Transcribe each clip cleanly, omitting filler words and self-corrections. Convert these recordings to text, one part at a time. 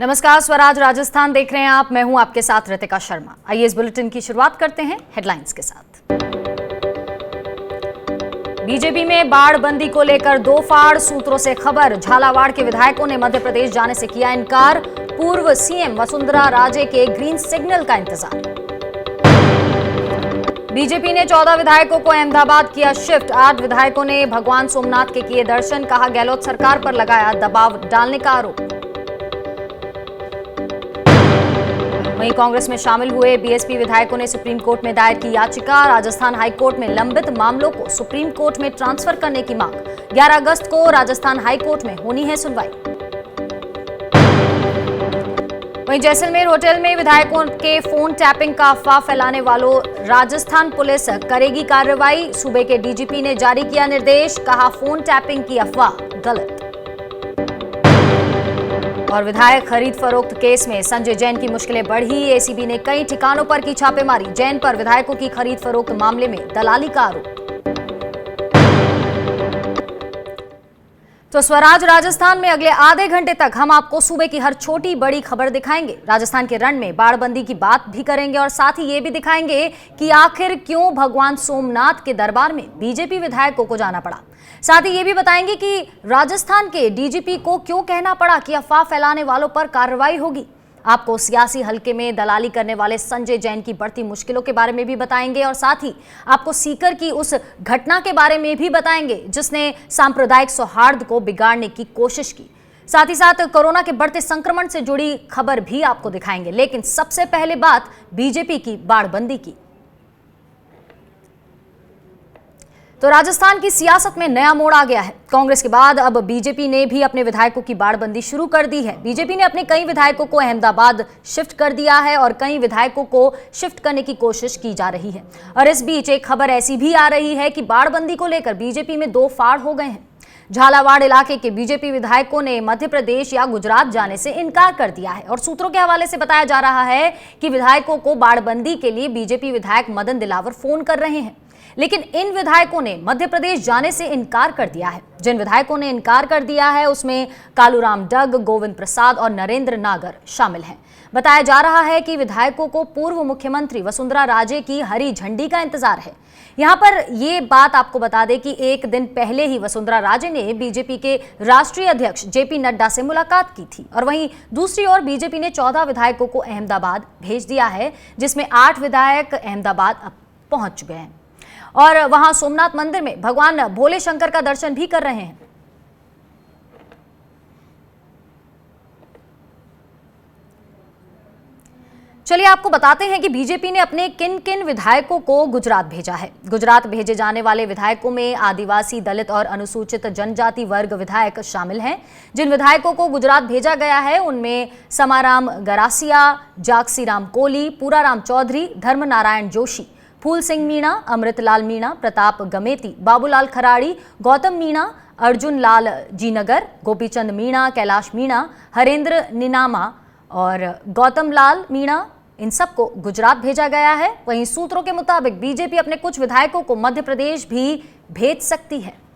नमस्कार, स्वराज राजस्थान देख रहे हैं आप। मैं हूं आपके साथ रितिका शर्मा। आइए इस बुलेटिन की शुरुआत करते हैं हेडलाइंस के साथ। बीजेपी में बाढ़ बंदी को लेकर दो फाड़, सूत्रों से खबर। झालावाड़ के विधायकों ने मध्य प्रदेश जाने से किया इनकार। पूर्व सीएम वसुंधरा राजे के ग्रीन सिग्नल का इंतजार। बीजेपी ने 14 विधायकों को अहमदाबाद किया शिफ्ट। 8 विधायकों ने भगवान सोमनाथ के किए दर्शन। कहा, गहलोत सरकार पर लगाया दबाव डालने का आरोप। वहीं कांग्रेस में शामिल हुए बीएसपी विधायकों ने सुप्रीम कोर्ट में दायर की याचिका। राजस्थान हाईकोर्ट में लंबित मामलों को सुप्रीम कोर्ट में ट्रांसफर करने की मांग। 11 अगस्त को राजस्थान हाईकोर्ट में होनी है सुनवाई। वहीं जैसलमेर होटल में विधायकों के फोन टैपिंग का अफवाह फैलाने वालों राजस्थान पुलिस करेगी कार्रवाई। सूबे के डीजीपी ने जारी किया निर्देश। कहा, फोन टैपिंग की अफवाह गलत। और विधायक खरीद फरोख्त केस में संजय जैन की मुश्किलें बढ़ी। एसीबी ने कई ठिकानों पर की छापेमारी। जैन पर विधायकों की खरीद फरोख्त मामले में दलाली का आरोप। तो स्वराज राजस्थान में अगले आधे घंटे तक हम आपको सूबे की हर छोटी बड़ी खबर दिखाएंगे। राजस्थान के रण में बाढ़बंदी की बात भी करेंगे और साथ ही ये भी दिखाएंगे कि आखिर क्यों भगवान सोमनाथ के दरबार में बीजेपी विधायकों को जाना पड़ा। साथ ही ये भी बताएंगे कि राजस्थान के डीजीपी को क्यों कहना पड़ा कि अफवाह फैलाने वालों पर कार्रवाई होगी। आपको सियासी हलके में दलाली करने वाले संजय जैन की बढ़ती मुश्किलों के बारे में भी बताएंगे और साथ ही आपको सीकर की उस घटना के बारे में भी बताएंगे जिसने सांप्रदायिक सौहार्द को बिगाड़ने की कोशिश की। साथ ही साथ कोरोना के बढ़ते संक्रमण से जुड़ी खबर भी आपको दिखाएंगे। लेकिन सबसे पहले बात बीजेपी की बाढ़बंदी की। तो राजस्थान की सियासत में नया मोड़ आ गया है। कांग्रेस के बाद अब बीजेपी ने भी अपने विधायकों की बाढ़बंदी शुरू कर दी है। बीजेपी ने अपने कई विधायकों को अहमदाबाद शिफ्ट कर दिया है और कई विधायकों को शिफ्ट करने की कोशिश की जा रही है। और इस बीच एक खबर ऐसी भी आ रही है कि बाढ़बंदी को लेकर बीजेपी में दो फाड़ हो गए हैं। झालावाड़ इलाके के बीजेपी विधायकों ने मध्य प्रदेश या गुजरात जाने से इनकार कर दिया है और सूत्रों के हवाले से बताया जा रहा है कि विधायकों को बाढ़बंदी के लिए बीजेपी विधायक मदन दिलावर फोन कर रहे हैं। लेकिन इन विधायकों ने मध्य प्रदेश जाने से इनकार कर दिया है। जिन विधायकों ने इनकार कर दिया है उसमें कालूराम डग, गोविंद प्रसाद और नरेंद्र नागर शामिल हैं। बताया जा रहा है कि विधायकों को पूर्व मुख्यमंत्री वसुंधरा राजे की हरी झंडी का इंतजार है। यहां पर यह बात आपको बता दें कि एक दिन पहले ही वसुंधरा राजे ने बीजेपी के राष्ट्रीय अध्यक्ष जेपी नड्डा से मुलाकात की थी। और वहीं दूसरी ओर बीजेपी ने 14 विधायकों को अहमदाबाद भेज दिया है, जिसमें 8 विधायक अहमदाबाद अब पहुंच चुके हैं और वहां सोमनाथ मंदिर में भगवान भोले शंकर का दर्शन भी कर रहे हैं। चलिए आपको बताते हैं कि बीजेपी ने अपने किन किन विधायकों को गुजरात भेजा है। गुजरात भेजे जाने वाले विधायकों में आदिवासी, दलित और अनुसूचित जनजाति वर्ग विधायक शामिल हैं। जिन विधायकों को गुजरात भेजा गया है उनमें समाराम गरासिया, जागसीराम कोली, पूराराम चौधरी, धर्मनारायण जोशी, फूल सिंह मीणा, अमृतलाल मीणा, प्रताप गमेती, बाबूलाल खराड़ी, गौतम मीणा, अर्जुन लाल जीनगर, गोपीचंद मीणा, कैलाश मीणा, हरेंद्र निनामा और गौतम लाल मीणा, इन सबको गुजरात भेजा गया है। वहीं सूत्रों के मुताबिक बीजेपी अपने कुछ विधायकों को मध्य प्रदेश भी भेज सकती है।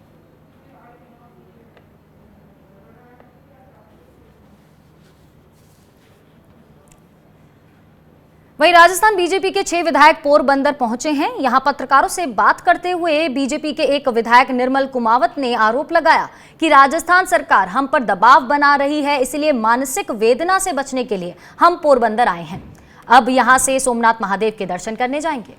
वहीं राजस्थान बीजेपी के 6 विधायक पोरबंदर पहुंचे हैं। यहां पत्रकारों से बात करते हुए बीजेपी के एक विधायक निर्मल कुमावत ने आरोप लगाया कि राजस्थान सरकार हम पर दबाव बना रही है, इसलिए मानसिक वेदना से बचने के लिए हम पोरबंदर आए हैं। अब यहां से सोमनाथ महादेव के दर्शन करने जाएंगे।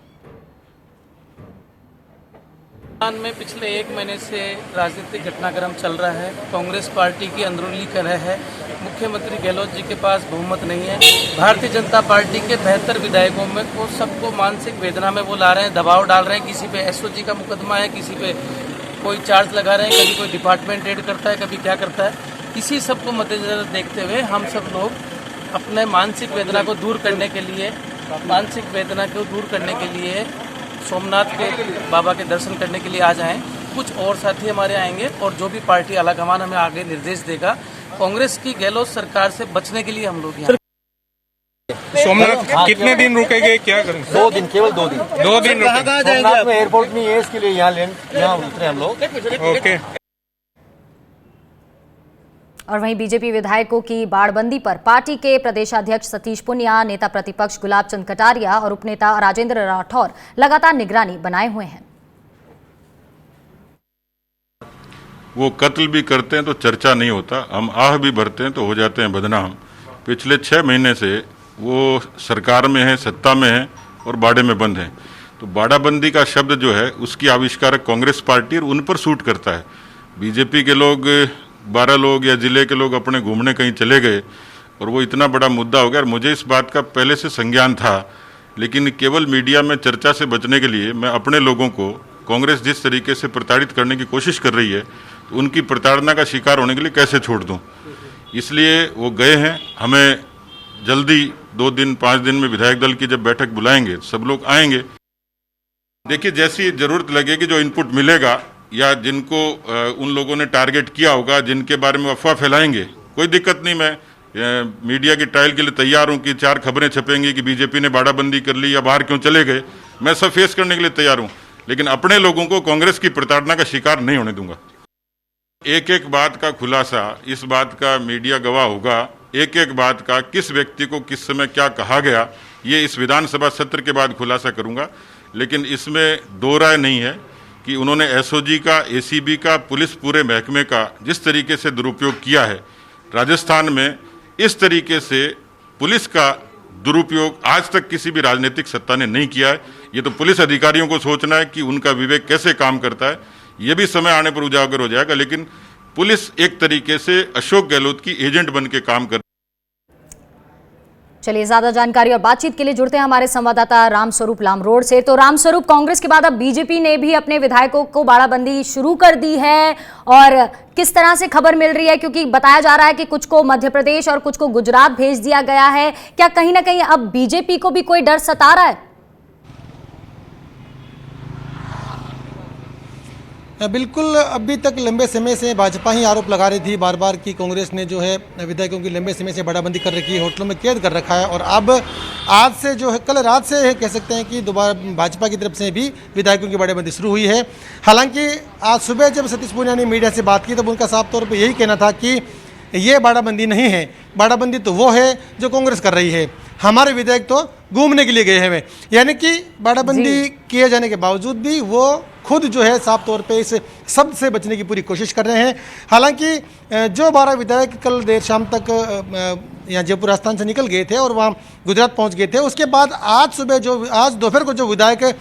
में पिछले 1 महीने से राजनीतिक घटनाक्रम चल रहा है। कांग्रेस पार्टी की अंदरूनी कलह है। मुख्यमंत्री गहलोत जी के पास बहुमत नहीं है। भारतीय जनता पार्टी के 72 विधायकों में को सबको मानसिक वेदना में वो ला रहे हैं, दबाव डाल रहे हैं। किसी पे एसओजी का मुकदमा है, किसी पे कोई चार्ज लगा रहे हैं, कभी कोई डिपार्टमेंट रेड करता है, कभी क्या करता है। इसी सबको मद्देनजर देखते हुए हम सब लोग अपने मानसिक वेदना को दूर करने के लिए सोमनाथ के बाबा के दर्शन करने के लिए आ जाएं। कुछ और साथी हमारे आएंगे और जो भी पार्टी आलाकमान हमें आगे निर्देश देगा, कांग्रेस की गहलोत सरकार से बचने के लिए हम लोग यहाँ। सोमनाथ कितने दिन रुकेंगे, क्या करेंगे? 2 दिन, केवल 2 दिन। 2 दिन सोमनाथ में एयरपोर्ट नहीं है, इसके लिए यहाँ उतरे हम लोग। ओके। और वहीं बीजेपी विधायकों की बाड़बंदी पर पार्टी के प्रदेशाध्यक्ष सतीश पुनिया, नेता प्रतिपक्ष गुलाब चंद कटारिया और उपनेता राजेंद्र राठौर लगातार निगरानी बनाए हुए हैं। वो कत्ल भी करते हैं तो चर्चा नहीं होता, हम आह भी भरते हैं तो हो जाते हैं बदनाम। पिछले 6 महीने से वो सरकार में है, सत्ता में है और बाड़े में बंद है। तो बाड़ाबंदी का शब्द जो है उसकी आविष्कारक कांग्रेस पार्टी और उन पर सूट करता है। बीजेपी के लोग 12 लोग या जिले के लोग अपने घूमने कहीं चले गए और वो इतना बड़ा मुद्दा हो गया। और मुझे इस बात का पहले से संज्ञान था, लेकिन केवल मीडिया में चर्चा से बचने के लिए मैं अपने लोगों को कांग्रेस जिस तरीके से प्रताड़ित करने की कोशिश कर रही है, तो उनकी प्रताड़ना का शिकार होने के लिए कैसे छोड़ दूं। इसलिए वो गए हैं। हमें जल्दी 2 दिन 5 दिन में विधायक दल की जब बैठक बुलाएंगे सब लोग आएंगे। देखिए, जैसी जरूरत लगेगी, जो इनपुट मिलेगा या जिनको उन लोगों ने टारगेट किया होगा, जिनके बारे में अफवाह फैलाएंगे, कोई दिक्कत नहीं। मैं मीडिया की ट्रायल के लिए तैयार हूं कि 4 खबरें छपेंगी कि बीजेपी ने बाड़ाबंदी कर ली या बाहर क्यों चले गए। मैं सब फेस करने के लिए तैयार हूं, लेकिन अपने लोगों को कांग्रेस की प्रताड़ना का शिकार नहीं होने दूंगा। एक एक बात का खुलासा इस बात का मीडिया गवाह होगा, एक एक बात का किस व्यक्ति को किस समय क्या कहा गया, ये इस विधानसभा सत्र के बाद खुलासा करूंगा। लेकिन इसमें दो राय नहीं है कि उन्होंने एसओजी का, एसीबी का, पुलिस पूरे महकमे का जिस तरीके से दुरुपयोग किया है। राजस्थान में इस तरीके से पुलिस का दुरुपयोग आज तक किसी भी राजनीतिक सत्ता ने नहीं किया है। ये तो पुलिस अधिकारियों को सोचना है कि उनका विवेक कैसे काम करता है, ये भी समय आने पर उजागर हो जाएगा। लेकिन पुलिस एक तरीके से अशोक गहलोत की एजेंट बन के काम कर। चलिए, ज्यादा जानकारी और बातचीत के लिए जुड़ते हैं हमारे संवाददाता रामस्वरूप लामरोड से। तो रामस्वरूप, कांग्रेस के बाद अब बीजेपी ने भी अपने विधायकों को बाड़ाबंदी शुरू कर दी है, और किस तरह से खबर मिल रही है? क्योंकि बताया जा रहा है कि कुछ को मध्य प्रदेश और कुछ को गुजरात भेज दिया गया है। क्या कहीं ना कहीं अब बीजेपी को भी कोई डर सता रहा है? बिल्कुल, अभी तक लंबे समय से भाजपा ही आरोप लगा रही थी बार बार कि कांग्रेस ने जो है विधायकों की लंबे समय से बाड़ाबंदी कर रखी है, होटलों में कैद कर रखा है। और अब आज से जो है, कल रात से कह सकते हैं कि दोबारा भाजपा की तरफ से भी विधायकों की बाड़ाबंदी शुरू हुई है। हालांकि आज सुबह जब सतीश पूनिया ने मीडिया से बात की तब उनका साफ तौर पर यही कहना था कि ये बाड़ाबंदी नहीं है, बाड़ाबंदी तो वो है जो कांग्रेस कर रही है, हमारे विधायक तो घूमने के लिए गए हैं। यानी कि बाड़ाबंदी किए जाने के बावजूद भी वो खुद जो है साफ तौर पे इस शब्द से बचने की पूरी कोशिश कर रहे हैं। हालांकि जो 12 विधायक कल देर शाम तक यहाँ जयपुर राजस्थान से निकल गए थे और वहाँ गुजरात पहुँच गए थे, उसके बाद आज दोपहर को जो विधायक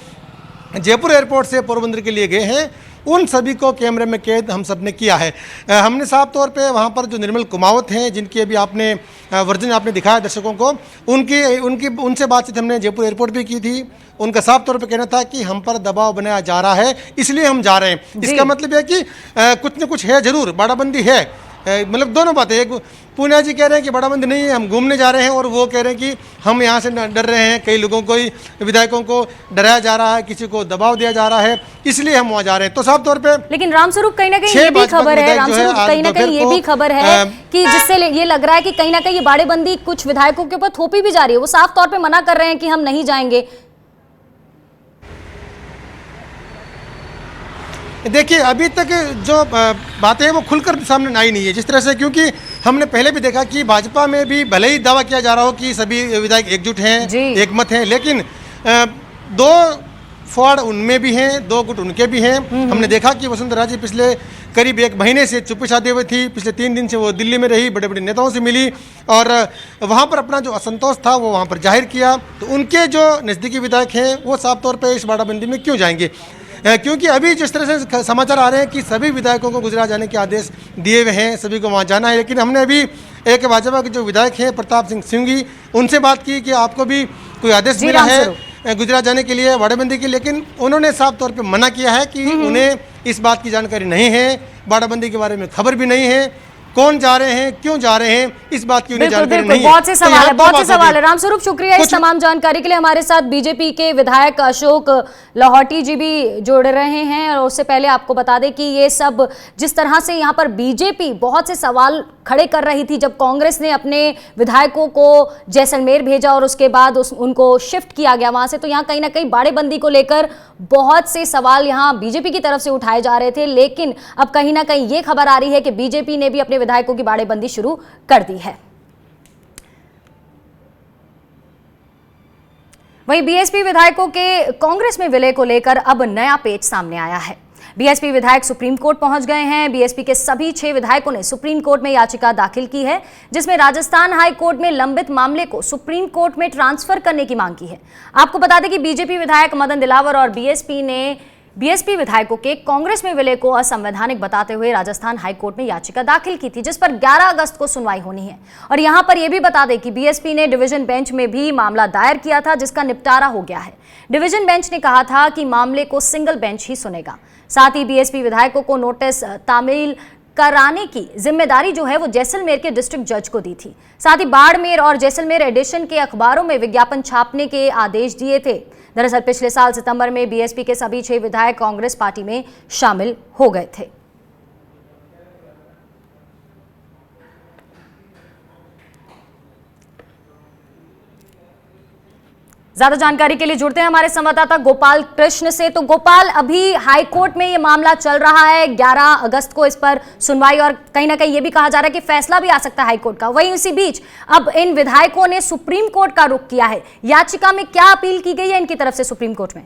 जयपुर एयरपोर्ट से पोरबंदर के लिए गए हैं, उन सभी को कैमरे में कैद हम सब ने किया है। हमने साफ तौर पे वहाँ पर जो निर्मल कुमावत हैं, जिनकी अभी आपने वर्जन आपने दिखाया दर्शकों को, उनसे बातचीत हमने जयपुर एयरपोर्ट पे की थी। उनका साफ तौर पे कहना था कि हम पर दबाव बनाया जा रहा है, इसलिए हम जा रहे हैं। इसका मतलब है कि कुछ न कुछ है, जरूर बाड़ाबंदी है। मतलब दोनों बातें, एक पूनिया जी कह रहे हैं कि बाड़ाबंदी नहीं है, हम घूमने जा रहे हैं, और वो कह रहे हैं कि हम यहाँ से डर रहे हैं, कई लोगों को, विधायकों को डराया जा रहा है, किसी को दबाव दिया जा रहा है, इसलिए हम वहाँ जा रहे हैं। तो साफ तौर पे लेकिन रामस्वरूप कहीं ना कहीं ये भी खबर है, रामस्वरूप कहीं ना कहीं ये भी खबर है कि जिससे ये लग रहा है कि कहीं ना कहीं ये बाड़ेबंदी कुछ विधायकों के ऊपर थोपी भी जा रही है। वो साफ तौर पर मना कर रहे हैं कि हम नहीं जाएंगे। देखिए, अभी तक जो बातें हैं वो खुलकर सामने आई नहीं है जिस तरह से, क्योंकि हमने पहले भी देखा कि भाजपा में भी भले ही दावा किया जा रहा हो कि सभी विधायक एकजुट हैं, एक मत हैं, लेकिन 2 फाड़ उनमें भी हैं, 2 गुट उनके भी हैं। हमने देखा कि वसुंधरा जी पिछले करीब 1 महीने से चुप्पी साधे हुए थी। पिछले 3 दिन से वो दिल्ली में रही, बड़े बड़े नेताओं से मिली और वहाँ पर अपना जो असंतोष था वो वहाँ पर जाहिर किया। तो उनके जो नज़दीकी विधायक हैं वो साफ तौर पर इस बाड़ाबंदी में क्यों जाएंगे? क्योंकि अभी जिस तरह से समाचार आ रहे हैं कि सभी विधायकों को गुजरात जाने के आदेश दिए हुए हैं, सभी को वहाँ जाना है। लेकिन हमने अभी एक भाजपा के जो विधायक हैं प्रताप सिंह सिंघी, उनसे बात की कि आपको भी कोई आदेश मिला है गुजरात जाने के लिए, बाड़ाबंदी के, लेकिन उन्होंने साफ तौर पे मना किया है कि उन्हें इस बात की जानकारी नहीं है, बाड़ाबंदी के बारे में खबर भी नहीं है, कौन जा रहे हैं, क्यों जा रहे हैं, इस बात की उन्हें जानकारी नहीं है। बहुत से सवाल है। रामस्वरूप, शुक्रिया इस तमाम जानकारी के लिए। हमारे साथ बीजेपी के विधायक अशोक लाहौटी जी भी जुड़ रहे हैं, और उससे पहले आपको बता दें कि ये सब जिस तरह से यहाँ पर बीजेपी बहुत से सवाल खड़े कर रही थी जब कांग्रेस ने अपने विधायकों को जैसलमेर भेजा और उसके बाद उनको शिफ्ट किया गया वहां से, तो यहाँ कहीं ना कहीं बाड़ेबंदी को लेकर बहुत से सवाल यहाँ बीजेपी की तरफ से उठाए जा रहे थे। लेकिन अब कहीं ना कहीं ये खबर आ रही है कि बीजेपी ने भी अपने विधायकों की बाड़ेबंदी शुरू कर दी है। वहीं बीएसपी विधायकों के कांग्रेस में विलय को लेकर अब नया पेच सामने आया है। बीएसपी विधायक सुप्रीम कोर्ट पहुंच गए हैं। बीएसपी के सभी 6 विधायकों ने सुप्रीम कोर्ट में याचिका दाखिल की है, जिसमें राजस्थान हाई कोर्ट में लंबित मामले को सुप्रीम कोर्ट में ट्रांसफर करने की मांग की है। आपको बता दें कि बीजेपी विधायक मदन दिलावर और बीएसपी विधायकों के कांग्रेस में विलय को असंवैधानिक बताते हुए राजस्थान हाई कोर्ट में याचिका दाखिल की थी, जिस पर 11 अगस्त को सुनवाई होनी है। और यहां पर यह भी बता दें कि बीएसपी ने डिवीजन बेंच में भी मामला दायर किया था, जिसका निपटारा हो गया है। डिवीजन बेंच ने कहा था कि मामले को सिंगल बेंच ही सुनेगा। साथ ही बीएसपी विधायकों को नोटिस तामील कराने की जिम्मेदारी जो है वो जैसलमेर के डिस्ट्रिक्ट जज को दी थी। साथ ही बाड़मेर और जैसलमेर एडिशन के अखबारों में विज्ञापन छापने के आदेश दिए थे। दरअसल पिछले साल सितंबर में बीएसपी के सभी 6 विधायक कांग्रेस पार्टी में शामिल हो गए थे। ज्यादा जानकारी के लिए जुड़ते हैं हमारे संवाददाता गोपाल कृष्ण से। तो गोपाल, अभी हाई कोर्ट में ये मामला चल रहा है, 11 अगस्त को इस पर सुनवाई और कहीं ना कहीं ये भी कहा जा रहा है कि फैसला भी आ सकता है हाई कोर्ट का। वहीं इसी बीच अब इन विधायकों ने सुप्रीम कोर्ट का रुख किया है। याचिका में क्या अपील की गई है इनकी तरफ से सुप्रीम कोर्ट में?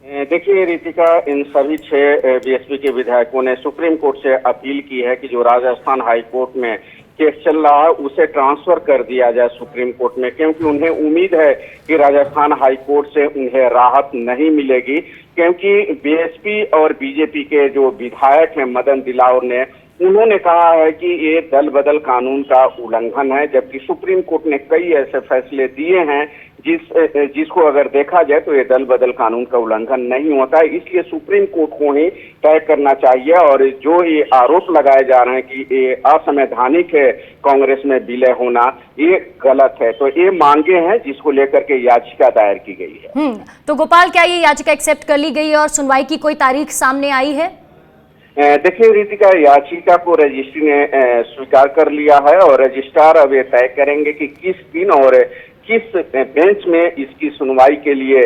देखिए रितिका, इन सभी 6 बीएसपी के विधायकों ने सुप्रीम कोर्ट से अपील की है कि जो राजस्थान हाई कोर्ट में केस चल रहा है उसे ट्रांसफर कर दिया जाए सुप्रीम कोर्ट में, क्योंकि उन्हें उम्मीद है कि राजस्थान हाई कोर्ट से उन्हें राहत नहीं मिलेगी। क्योंकि बीएसपी और बीजेपी के जो विधायक हैं मदन दिलावर ने, उन्होंने कहा है कि ये दल बदल कानून का उल्लंघन है, जबकि सुप्रीम कोर्ट ने कई ऐसे फैसले दिए हैं जिसको अगर देखा जाए तो ये दल बदल कानून का उल्लंघन नहीं होता है। इसलिए सुप्रीम कोर्ट को ही तय करना चाहिए। और जो ये आरोप लगाए जा रहे हैं कि ये असंवैधानिक है कांग्रेस में विलय होना, ये गलत है। तो ये मांगे हैं जिसको लेकर के याचिका दायर की गई है। तो गोपाल, क्या ये याचिका एक्सेप्ट कर ली गई है और सुनवाई की कोई तारीख सामने आई है? देखिए रितिका, याचिका को रजिस्ट्री ने स्वीकार कर लिया है और रजिस्ट्रार अब ये तय करेंगे कि किस दिन और किस बेंच में इसकी सुनवाई के लिए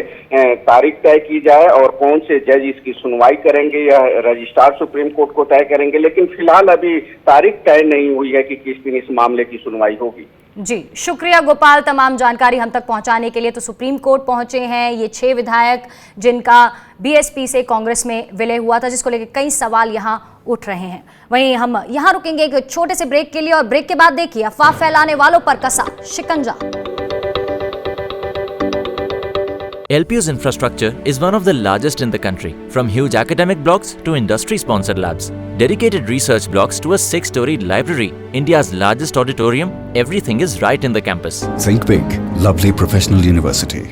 तारीख तय की जाए और कौन से जज इसकी सुनवाई करेंगे, यह रजिस्ट्रार सुप्रीम कोर्ट को तय करेंगे। लेकिन फिलहाल अभी तारीख तय नहीं हुई है कि किस दिन इस मामले की सुनवाई होगी। जी शुक्रिया गोपाल, तमाम जानकारी हम तक पहुंचाने के लिए। तो सुप्रीम कोर्ट पहुंचे हैं ये 6 विधायक जिनका बीएसपी से कांग्रेस में विलय हुआ था, जिसको लेकर कई सवाल यहां उठ रहे हैं। वहीं हम यहां रुकेंगे एक छोटे से ब्रेक के लिए और ब्रेक के बाद देखिए अफवाह फैलाने वालों पर कसा शिकंजा। LPU's infrastructure is one of the largest in the country, from huge academic blocks to industry-sponsored labs, dedicated research blocks to a 6-story library, India's largest auditorium, everything is right in the campus. Think big, lovely professional university.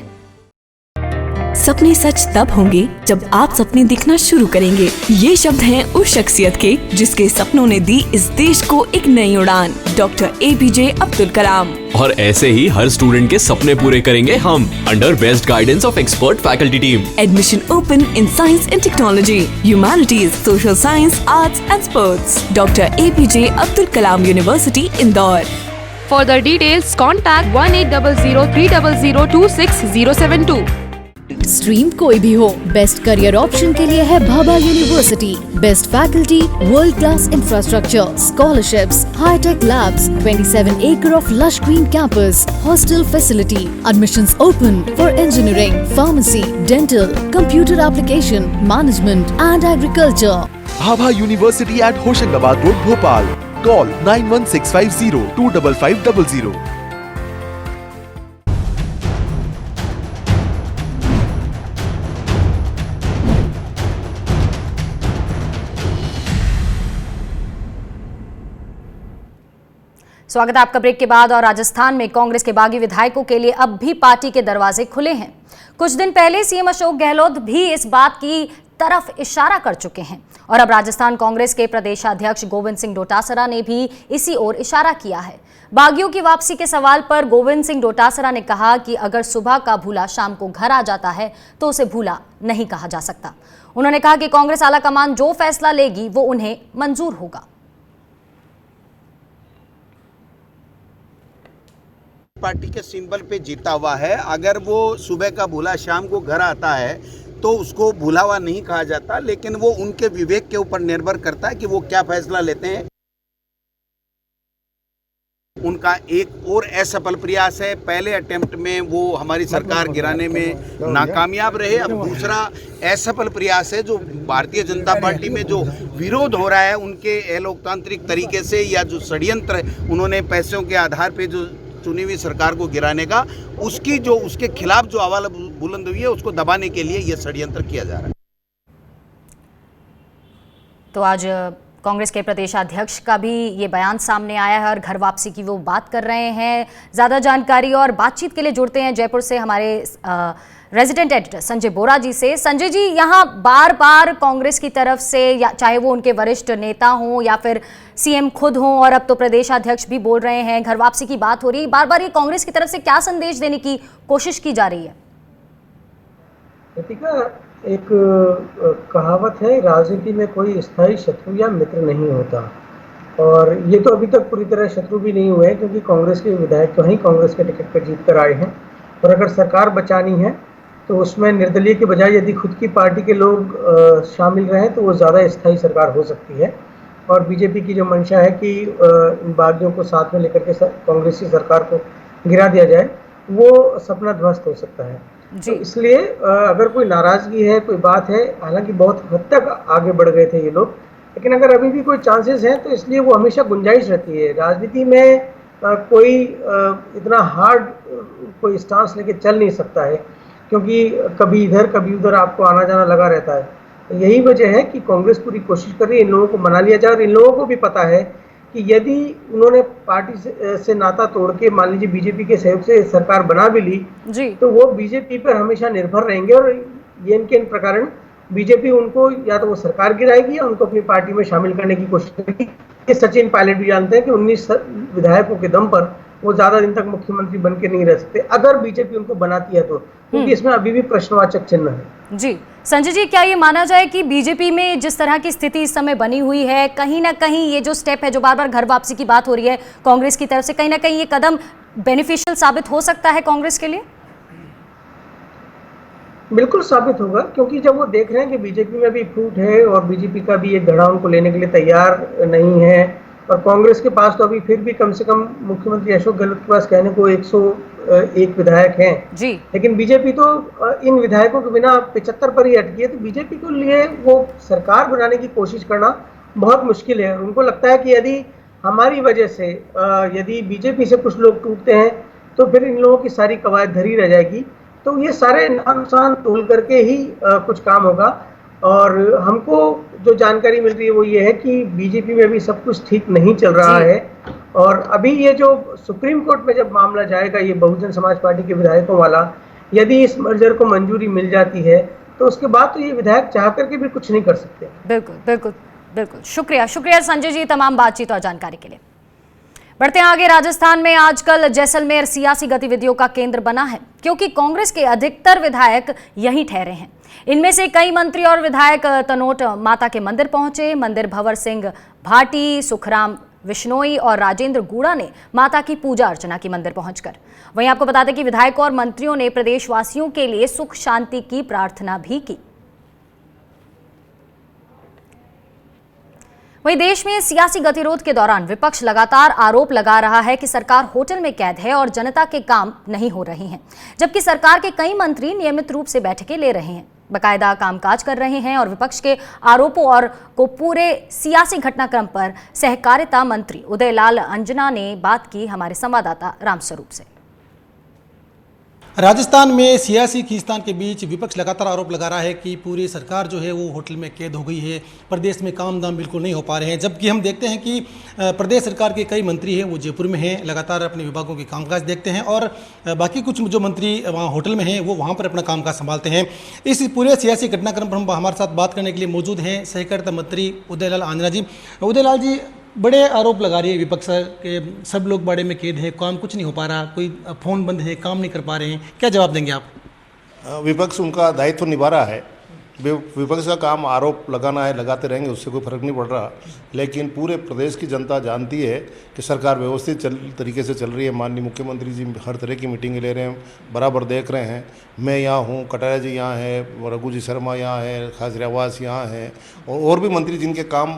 सपने सच तब होंगे जब आप सपने दिखना शुरू करेंगे। ये शब्द हैं उस शख्सियत के जिसके सपनों ने दी इस देश को एक नई उड़ान, डॉक्टर APJ अब्दुल कलाम। और ऐसे ही हर स्टूडेंट के सपने पूरे करेंगे हम, under best guidance of expert faculty team. Admission open in science and technology, humanities, social science, arts and sports. Doctor APJ Abdul Kalam university, Indore. For the details, contact 1800-300-26072। Stream कोई भी हो, बेस्ट करियर ऑप्शन के लिए है Bhabha university. Best faculty, world class infrastructure, scholarships, hi-tech labs, 27 acre of lush green campus, hostel facility, admissions open for engineering, pharmacy, dental, computer application, management and agriculture. Bhabha university at Hoshangabad road, Bhopal. Call 9165025500। स्वागत है आपका break के बाद। और राजस्थान में कांग्रेस के बागी विधायकों के लिए अब भी पार्टी के दरवाजे खुले हैं। कुछ दिन पहले सीएम अशोक गहलोत भी इस बात की तरफ इशारा कर चुके हैं और अब राजस्थान कांग्रेस के प्रदेशाध्यक्ष गोविंद सिंह डोटासरा ने भी इसी ओर इशारा किया है। बागियों की वापसी के सवाल पर गोविंद सिंह डोटासरा ने कहा कि अगर सुबह का भूला शाम को घर आ जाता है तो उसे भूला नहीं कहा जा सकता। उन्होंने कहा कि कांग्रेस आलाकमान जो फैसला लेगी वो उन्हें मंजूर होगा। पार्टी के सिंबल पे जीता हुआ है, अगर वो सुबह का भूला शाम को घर आता है तो उसको भूला हुआ नहीं कहा जाता, लेकिन वो उनके विवेक के ऊपर निर्भर करता है कि वो क्या फैसला लेते हैं। उनका एक और असफल प्रयास है। पहले अटेम्प्ट में वो हमारी सरकार गिराने में नाकामयाब रहे, अब दूसरा असफल प्रयास है जो भारतीय जनता पार्टी में जो विरोध हो रहा है उनके अलोकतांत्रिक तरीके से, या जो षड्यंत्र उन्होंने पैसों के आधार पे जो चुनी हुई सरकार को गिराने का, उसके खिलाफ जो आवाज़ बुलंद हुई है उसको दबाने के लिए ये षड्यंत्र किया जा रहा है। तो आज कांग्रेस के प्रदेशाध्यक्ष का भी ये बयान सामने आया है और घर वापसी की वो बात कर रहे हैं। ज़्यादा जानकारी और बातचीत के लिए जुड़ते हैं जयपुर से हमारे रेजिडेंट एडिटर संजय बोरा जी से। संजय जी, यहाँ बार बार कांग्रेस की तरफ से, या चाहे वो उनके वरिष्ठ नेता हों या फिर सीएम खुद हों, और अब तो प्रदेशाध्यक्ष भी बोल रहे हैं, घर वापसी की बात हो रही है, बार बार ये कांग्रेस की तरफ से क्या संदेश देने की कोशिश की जा रही है? एक कहावत है, राजनीति में कोई स्थायी शत्रु या मित्र नहीं होता, और ये तो अभी तक पूरी तरह शत्रु भी नहीं हुए हैं क्योंकि कांग्रेस के विधायक तो ही कांग्रेस के टिकट पर जीत कर आए हैं। और अगर सरकार बचानी है तो उसमें निर्दलीय के बजाय यदि खुद की पार्टी के लोग शामिल रहें तो वो ज़्यादा स्थायी सरकार हो सकती है। और बीजेपी की जो मंशा है कि इन बागियों को साथ में लेकर के कांग्रेस की सरकार को गिरा दिया जाए, वो सपना ध्वस्त हो सकता है। तो इसलिए अगर कोई नाराजगी है, कोई बात है, हालांकि बहुत हद तक आगे बढ़ गए थे ये लोग, लेकिन अगर अभी भी कोई चांसेस हैं तो इसलिए वो हमेशा गुंजाइश रहती है। राजनीति में कोई इतना हार्ड कोई स्टांस लेके चल नहीं सकता है क्योंकि कभी इधर कभी उधर आपको आना जाना लगा रहता है। तो यही वजह है कि कांग्रेस पूरी कोशिश कर रही है इन लोगों को मना लिया जाए, और इन लोगों को भी पता है कि यदि उन्होंने पार्टी से नाता तोड़ के मान लीजिए बीजेपी के सहयोग से सरकार बना भी ली जी, तो वो बीजेपी पर हमेशा निर्भर रहेंगे, और ये इनके प्रकार बीजेपी उनको या तो वो सरकार गिराएगी या उनको अपनी पार्टी में शामिल करने की कोशिश करेगी। ये सचिन पायलट भी जानते हैं कि 19 विधायकों के दम पर वो ज्यादा दिन तक मुख्यमंत्री बन के नहीं रह सकते अगर बीजेपी उनको बनाती है तो, क्योंकि इसमें अभी भी प्रश्नवाचक चिन्ह है। जी संजय जी, क्या ये माना जाए कि बीजेपी में जिस तरह की स्थिति इस समय बनी हुई है, कहीं ना कहीं ये जो स्टेप है, जो बार बार घर वापसी की बात हो रही है कांग्रेस की तरफ से, कहीं ना कहीं ये कदम बेनिफिशियल साबित हो सकता है कांग्रेस के लिए? बिल्कुल साबित होगा, क्योंकि जब वो देख रहे हैं कि बीजेपी में भी फूट है और बीजेपी का भी एक धड़ा उनको लेने के लिए तैयार नहीं है, और कांग्रेस के पास तो अभी फिर भी कम से कम मुख्यमंत्री अशोक गहलोत के पास कहने को 101 विधायक हैं जी, लेकिन बीजेपी तो इन विधायकों के बिना 75 पर ही अटकी है। तो बीजेपी को लिए वो सरकार बनाने की कोशिश करना बहुत मुश्किल है। उनको लगता है कि यदि हमारी वजह से यदि बीजेपी से कुछ लोग टूटते हैं तो फिर इन लोगों की सारी कवायद धरी रह जाएगी। तो ये सारे नुकसान तोल करके ही कुछ काम होगा। और हमको जो जानकारी मिल रही है वो ये है कि बीजेपी में भी सब कुछ ठीक नहीं चल रहा है, और अभी ये जो सुप्रीम कोर्ट में जब मामला जाएगा ये बहुजन समाज पार्टी के विधायकों वाला, यदि इस मर्जर को मंजूरी मिल जाती है तो उसके बाद तो ये विधायक चाह करके भी कुछ नहीं कर सकते। बिल्कुल बिल्कुल बिल्कुल, शुक्रिया संजय जी तमाम बातचीत और जानकारी के लिए। बढ़ते हैं आगे। राजस्थान में आजकल जैसलमेर सियासी गतिविधियों का केंद्र बना है, क्योंकि कांग्रेस के अधिकतर विधायक यहीं ठहरे हैं। इनमें से कई मंत्री और विधायक तनोट माता के मंदिर पहुंचे। मंदिर भंवर सिंह भाटी, सुखराम विश्नोई और राजेंद्र गूड़ा ने माता की पूजा अर्चना की मंदिर पहुंचकर। वहीं आपको बता दें कि विधायकों और मंत्रियों ने प्रदेशवासियों के लिए सुख शांति की प्रार्थना भी की। वहीं देश में सियासी गतिरोध के दौरान विपक्ष लगातार आरोप लगा रहा है कि सरकार होटल में कैद है और जनता के काम नहीं हो रहे हैं, जबकि सरकार के कई मंत्री नियमित रूप से बैठकें ले रहे हैं, बकायदा कामकाज कर रहे हैं। और विपक्ष के आरोपों और को पूरे सियासी घटनाक्रम पर सहकारिता मंत्री उदयलाल अंजना ने बात की हमारे संवाददाता रामस्वरूप से। राजस्थान में सियासी खींचतान के बीच विपक्ष लगातार आरोप लगा रहा है कि पूरी सरकार जो है वो होटल में कैद हो गई है, प्रदेश में काम दाम बिल्कुल नहीं हो पा रहे हैं। जबकि हम देखते हैं कि प्रदेश सरकार के कई मंत्री हैं वो जयपुर में हैं, लगातार अपने विभागों के कामकाज देखते हैं, और बाकी कुछ जो मंत्री वहाँ होटल में हैं वो वहाँ पर अपना कामकाज संभालते हैं। इस पूरे सियासी घटनाक्रम पर हम हमारे साथ बात करने के लिए मौजूद हैं सहकारिता मंत्री उदयलाल अंजना जी। उदयलाल जी, बड़े आरोप लगा रही है विपक्ष के, सब लोग बाड़े में कैद है, काम कुछ नहीं हो पा रहा, कोई फोन बंद है, काम नहीं कर पा रहे हैं, क्या जवाब देंगे आप? विपक्ष उनका दायित्व निभा रहा है, विपक्ष का काम आरोप लगाना है, लगाते रहेंगे, उससे कोई फर्क नहीं पड़ रहा। लेकिन पूरे प्रदेश की जनता जानती है कि सरकार व्यवस्थित तरीके से चल रही है। माननीय मुख्यमंत्री जी हर तरह की मीटिंगें ले रहे हैं, बराबर देख रहे हैं। मैं यहाँ हूँ, कटारिया जी यहाँ है, रघु जी शर्मा यहाँ है, खाजरावास यहाँ है, और भी मंत्री जिनके काम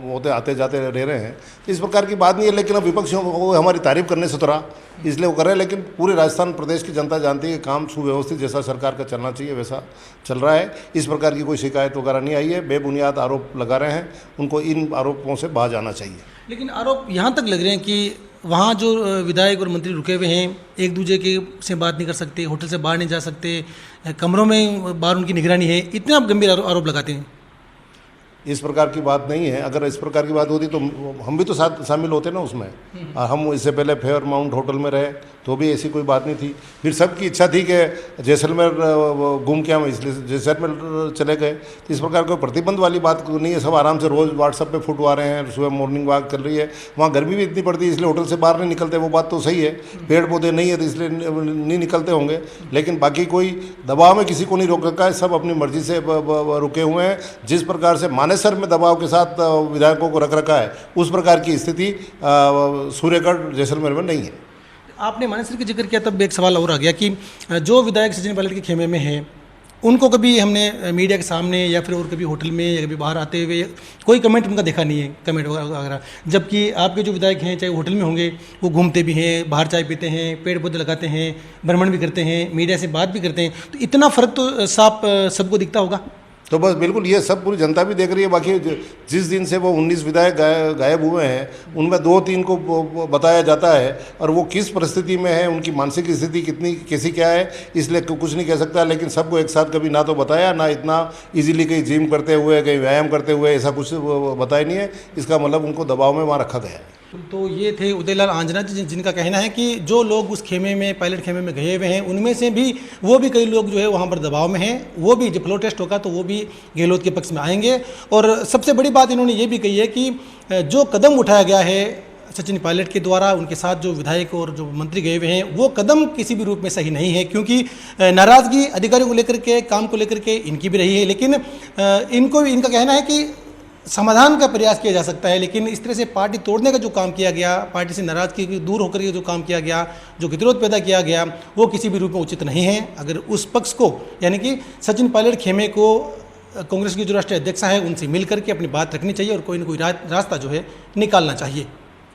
होते आते जाते रह रहे हैं। इस प्रकार की बात नहीं है, लेकिन अब विपक्षियों को हमारी तारीफ करने से थोड़ा इसलिए वो कर रहे हैं। लेकिन पूरे राजस्थान प्रदेश की जनता जानती है कि काम सुव्यवस्थित जैसा सरकार का चलना चाहिए वैसा चल रहा है। इस प्रकार की कोई शिकायत वगैरह नहीं आई है। बेबुनियाद आरोप लगा रहे हैं, उनको इन आरोपों से बाहर जाना चाहिए। लेकिन आरोप यहाँ तक लग रहे हैं कि वहाँ जो विधायक और मंत्री रुके हुए हैं, एक दूसरे के से बात नहीं कर सकते, होटल से बाहर नहीं जा सकते, कमरों में बाहर उनकी निगरानी है, इतना गंभीर आरोप लगाते हैं। इस प्रकार की बात नहीं है। अगर इस प्रकार की बात होती तो हम भी तो साथ शामिल होते ना उसमें। और हम इससे पहले फेयर माउंट होटल में रहे तो भी ऐसी कोई बात नहीं थी। फिर सबकी इच्छा थी कि जैसलमेर घूम के हम इसलिए जैसलमेर चले गए। तो इस प्रकार कोई प्रतिबंध वाली बात नहीं है। सब आराम से रोज़ व्हाट्सएप पे फोटो आ रहे हैं, सुबह मॉर्निंग वॉक चल रही है। वहाँ गर्मी भी इतनी पड़ती है इसलिए होटल से बाहर नहीं निकलते, वो बात तो सही है। पेड़ पौधे नहीं है तो इसलिए नहीं निकलते होंगे। लेकिन बाकी कोई दबाव में किसी को नहीं रोक रखा है, सब अपनी मर्जी से रुके हुए हैं। जिस प्रकार से मानेसर में दबाव के साथ विधायकों को रख रखा है, उस प्रकार की स्थिति सूर्यगढ़ जैसलमेर में नहीं है। आपने मानेसर की जिक्र किया, तब एक सवाल और आ गया कि जो विधायक सचिन पायलट के खेमे में हैं, उनको कभी हमने मीडिया के सामने या फिर और कभी होटल में या कभी बाहर आते हुए कोई कमेंट उनका देखा नहीं है, कमेंट वगैरह। जबकि आपके जो विधायक हैं, चाहे होटल में होंगे, वो घूमते भी हैं, बाहर चाय पीते हैं, पेड़ पौधे लगाते हैं, भ्रमण भी करते हैं, मीडिया से बात भी करते हैं। तो इतना फ़र्क तो साफ सबको दिखता होगा। तो बस बिल्कुल ये सब पूरी जनता भी देख रही है। बाकी जिस दिन से वो 19 विधायक गायब हुए हैं, उनमें 2-3 को बताया जाता है, और वो किस परिस्थिति में है, उनकी मानसिक स्थिति कितनी कैसी क्या है, इसलिए कुछ नहीं कह सकता। लेकिन सबको एक साथ कभी ना तो बताया, ना इतना इजीली कहीं जिम करते हुए, कहीं व्यायाम करते हुए, ऐसा कुछ बताया नहीं है। इसका मतलब उनको दबाव में वहाँ रखा गया है। तो ये थे उदयलाल आंजना जी, जिनका कहना है कि जो लोग उस खेमे में, पायलट खेमे में गए हुए हैं, उनमें से भी वो भी कई लोग जो है वहाँ पर दबाव में हैं। वो भी जब फ्लो टेस्ट होगा तो वो भी गहलोत के पक्ष में आएंगे। और सबसे बड़ी बात इन्होंने ये भी कही है कि जो कदम उठाया गया है सचिन पायलट के द्वारा, उनके साथ जो विधायक और जो मंत्री गए हुए हैं, वो कदम किसी भी रूप में सही नहीं है। क्योंकि नाराज़गी अधिकारियों को लेकर के, काम को लेकर के इनकी भी रही है। लेकिन इनका कहना है कि समाधान का प्रयास किया जा सकता है। लेकिन इस तरह से पार्टी तोड़ने का जो काम किया गया, पार्टी से नाराज़गी दूर होकर के जो काम किया गया, जो गतिरोध पैदा किया गया, वो किसी भी रूप में उचित नहीं है। अगर उस पक्ष को, यानी कि सचिन पायलट खेमे को, कांग्रेस की जो राष्ट्रीय अध्यक्षा है, उनसे मिल करके अपनी बात रखनी चाहिए और कोई ना कोई रास्ता जो है निकालना चाहिए।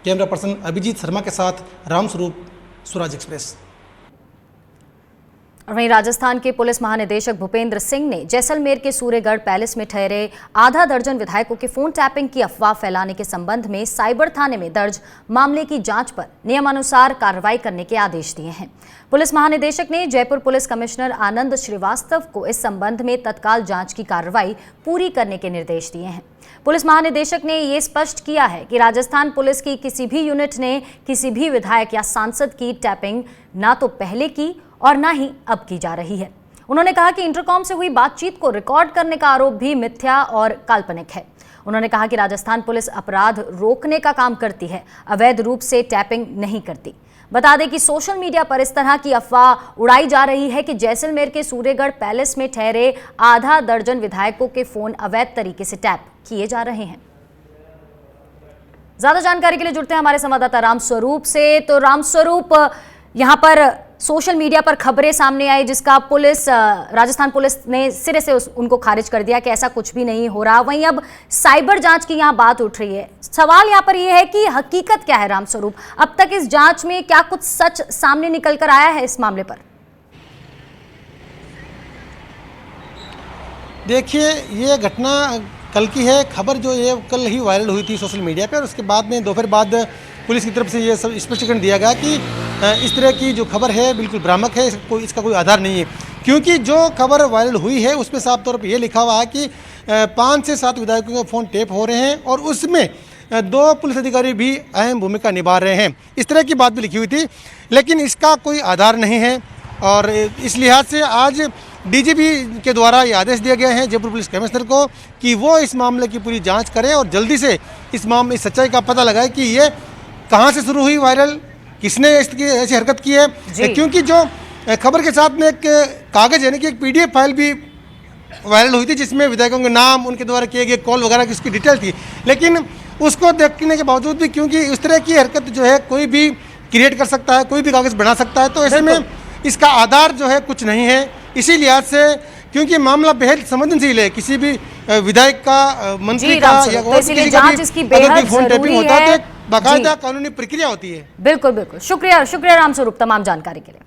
कैमरा पर्सन अभिजीत शर्मा के साथ रामस्वरूप, स्वराज एक्सप्रेस। और वहीं राजस्थान के पुलिस महानिदेशक भूपेंद्र सिंह ने जैसलमेर के सूर्यगढ़ पैलेस में ठहरे आधा दर्जन विधायकों के फोन टैपिंग की अफवाह फैलाने के संबंध में साइबर थाने में दर्ज मामले की जांच पर नियमानुसार कार्रवाई करने के आदेश दिए हैं। पुलिस महानिदेशक ने जयपुर पुलिस कमिश्नर आनंद श्रीवास्तव को इस संबंध में तत्काल जांच की कार्रवाई पूरी करने के निर्देश दिए हैं। पुलिस महानिदेशक ने ये स्पष्ट किया है कि राजस्थान पुलिस की किसी भी यूनिट ने किसी भी विधायक या सांसद की टैपिंग ना तो पहले की और ना ही अब की जा रही है। उन्होंने कहा कि इंटरकॉम से हुई बातचीत को रिकॉर्ड करने का आरोप भी मिथ्या और काल्पनिक है। उन्होंने कहा कि राजस्थान पुलिस अपराध रोकने का काम करती है, अवैध रूप से टैपिंग नहीं करती। बता दें कि सोशल मीडिया पर इस तरह की अफवाह उड़ाई जा रही है कि जैसलमेर के सूर्यगढ़ पैलेस में ठहरे आधा दर्जन विधायकों के फोन अवैध तरीके से टैप किए जा रहे हैं। ज्यादा जानकारी के लिए जुड़ते हैं हमारे संवाददाता रामस्वरूप से। तो रामस्वरूप, यहाँ पर सोशल मीडिया पर खबरें सामने आई जिसका राजस्थान पुलिस ने सिरे से उनको खारिज कर दिया कि ऐसा कुछ भी नहीं हो रहा। वहीं अब साइबर जांच की यहाँ बात उठ रही है। सवाल यहाँ पर यह है कि हकीकत क्या है रामस्वरूप? अब तक इस जांच में क्या कुछ सच सामने निकल कर आया है इस मामले पर? देखिए, ये घटना कल की है। खबर जो ये कल ही वायरल हुई थी सोशल मीडिया पर। उसके बाद में दोपहर बाद पुलिस की तरफ से ये सब स्पष्टीकरण दिया गया कि इस तरह की जो खबर है बिल्कुल भ्रामक है, इसका कोई आधार नहीं है। क्योंकि जो खबर वायरल हुई है उसमें साफ तौर पर यह लिखा हुआ है कि 5 से 7 विधायकों के फ़ोन टेप हो रहे हैं और उसमें 2 पुलिस अधिकारी भी अहम भूमिका निभा रहे हैं। इस तरह की बात भी लिखी हुई थी, लेकिन इसका कोई आधार नहीं है। और इस लिहाज से आज डीजीपी के द्वारा ये आदेश दिया गया है जयपुर पुलिस कमिश्नर को कि वो इस मामले की पूरी जांच करें और जल्दी से इस मामले सच्चाई का पता लगाए कि ये कहाँ से शुरू हुई वायरल, किसने ऐसी हरकत की है। क्योंकि जो खबर के साथ में एक कागज़ यानी कि एक PDF फाइल भी वायरल हुई थी, जिसमें विधायकों के नाम, उनके द्वारा किए गए कॉल वगैरह की उसकी डिटेल थी। लेकिन उसको देखने के बावजूद भी, क्योंकि इस तरह की हरकत जो है कोई भी क्रिएट कर सकता है, कोई भी कागज़ बना सकता है, तो ऐसे में इसका आधार जो है कुछ नहीं है। इसी लिहाज से, क्योंकि मामला बेहद संवेदनशील है, किसी भी विधायक का, मंत्री का या और किसी का भी अगर कोई फोन टैपिंग होता है तो बाकायदा कानूनी प्रक्रिया होती है। बिल्कुल बिल्कुल, शुक्रिया रामस्वरूप तमाम जानकारी के लिए।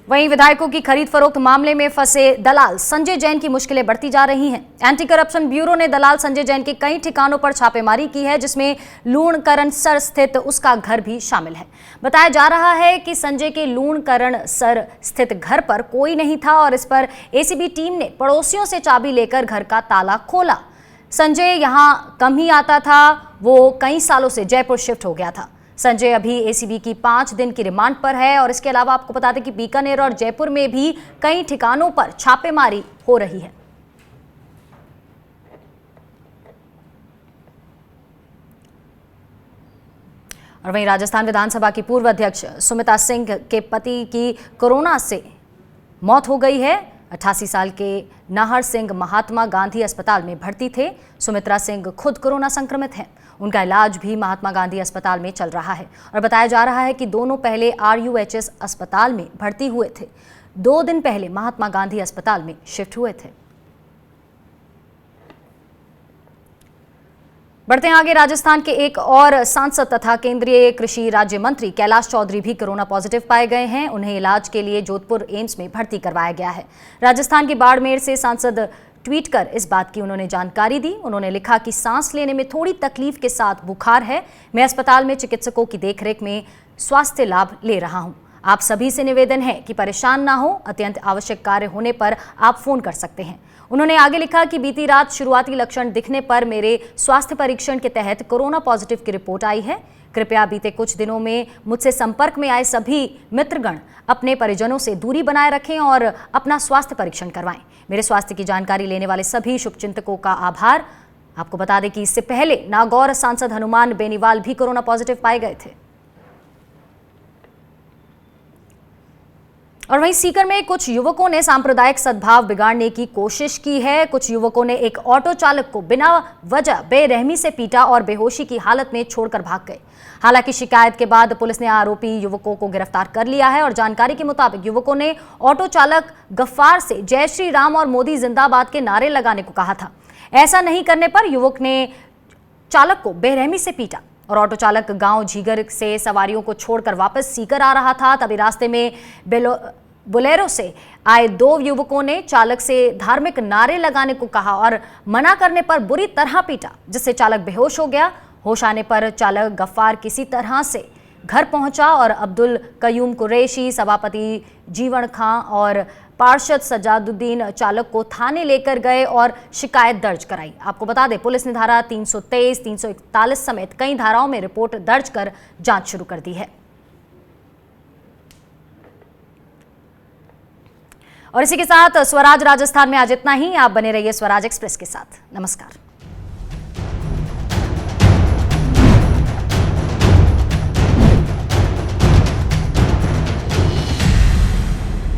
वहीं विधायकों की खरीद फरोख्त मामले में फंसे दलाल संजय जैन की मुश्किलें बढ़ती जा रही हैं। एंटी करप्शन ब्यूरो ने दलाल संजय जैन के कई ठिकानों पर छापेमारी की है, जिसमें लूणकरणसर स्थित उसका घर भी शामिल है। बताया जा रहा है कि संजय के लूणकरणसर स्थित घर पर कोई नहीं था और इस पर एसीबी टीम ने पड़ोसियों से चाबी लेकर घर का ताला खोला। संजय यहां कम ही आता था, वो कई सालों से जयपुर शिफ्ट हो गया था। संजय अभी एसीबी की 5 दिन की रिमांड पर है और इसके अलावा आपको बता दें कि बीकानेर और जयपुर में भी कई ठिकानों पर छापेमारी हो रही है। और वहीं राजस्थान विधानसभा की पूर्व अध्यक्ष सुमित्रा सिंह के पति की कोरोना से मौत हो गई है। 88 साल के नाहर सिंह महात्मा गांधी अस्पताल में भर्ती थे। सुमित्रा सिंह खुद कोरोना संक्रमित हैं। उनका इलाज भी महात्मा गांधी अस्पताल में चल रहा है और बताया जा रहा है कि दोनों पहले RUHS अस्पताल में भर्ती हुए थे। 2 दिन पहले महात्मा गांधी अस्पताल में शिफ्ट हुए थे। बढ़ते हैं आगे। राजस्थान के एक और सांसद तथा केंद्रीय कृषि राज्य मंत्री कैलाश चौधरी भी कोरोना पॉजिटिव पाए गए हैं। उन्हें इलाज के लिए जोधपुर एम्स में भर्ती करवाया गया है। राजस्थान के बाड़मेर से सांसद ट्वीट कर इस बात की उन्होंने जानकारी दी। उन्होंने लिखा कि सांस लेने में थोड़ी तकलीफ के साथ बुखार है। मैं अस्पताल में चिकित्सकों की देखरेख में स्वास्थ्य लाभ ले रहा हूं। आप सभी से निवेदन है कि परेशान ना हो, अत्यंत आवश्यक कार्य होने पर आप फोन कर सकते हैं। उन्होंने आगे लिखा कि बीती रात शुरुआती लक्षण दिखने पर मेरे स्वास्थ्य परीक्षण के तहत कोरोना पॉजिटिव की रिपोर्ट आई है। कृपया बीते कुछ दिनों में मुझसे संपर्क में आए सभी मित्रगण अपने परिजनों से दूरी बनाए रखें और अपना स्वास्थ्य परीक्षण करवाएं। मेरे स्वास्थ्य की जानकारी लेने वाले सभी शुभचिंतकों का आभार। आपको बता दें कि इससे पहले नागौर सांसद हनुमान बेनीवाल भी कोरोना पॉजिटिव पाए गए थे। और वहीं सीकर में कुछ युवकों ने सांप्रदायिक सद्भाव बिगाड़ने की कोशिश की है। कुछ युवकों ने एक ऑटो चालक को बिना वजह बेरहमी से पीटा और बेहोशी की हालत में छोड़कर भाग गए। हालांकि शिकायत के बाद पुलिस ने आरोपी युवकों को गिरफ्तार कर लिया है और जानकारी के मुताबिक युवकों ने ऑटो चालक गफ्फार से जय श्री राम और मोदी जिंदाबाद के नारे लगाने को कहा था। ऐसा नहीं करने पर युवक ने चालक को बेरहमी से पीटा और ऑटो चालक गांव झीगर से सवारियों को छोड़कर वापस सीकर आ रहा था। तभी रास्ते में बोलेरो से आए 2 युवकों ने चालक से धार्मिक नारे लगाने को कहा और मना करने पर बुरी तरह पीटा, जिससे चालक बेहोश हो गया। होश आने पर चालक गफ्फार किसी तरह से घर पहुंचा और अब्दुल कयूम कुरैशी, सभापति जीवन खां और पार्षद सजादुद्दीन चालक को थाने लेकर गए और शिकायत दर्ज कराई। आपको बता दें, पुलिस ने धारा 323, 341 समेत कई धाराओं में रिपोर्ट दर्ज कर जांच शुरू कर दी है। और इसी के साथ स्वराज राजस्थान में आज इतना ही। आप बने रहिए स्वराज एक्सप्रेस के साथ। नमस्कार।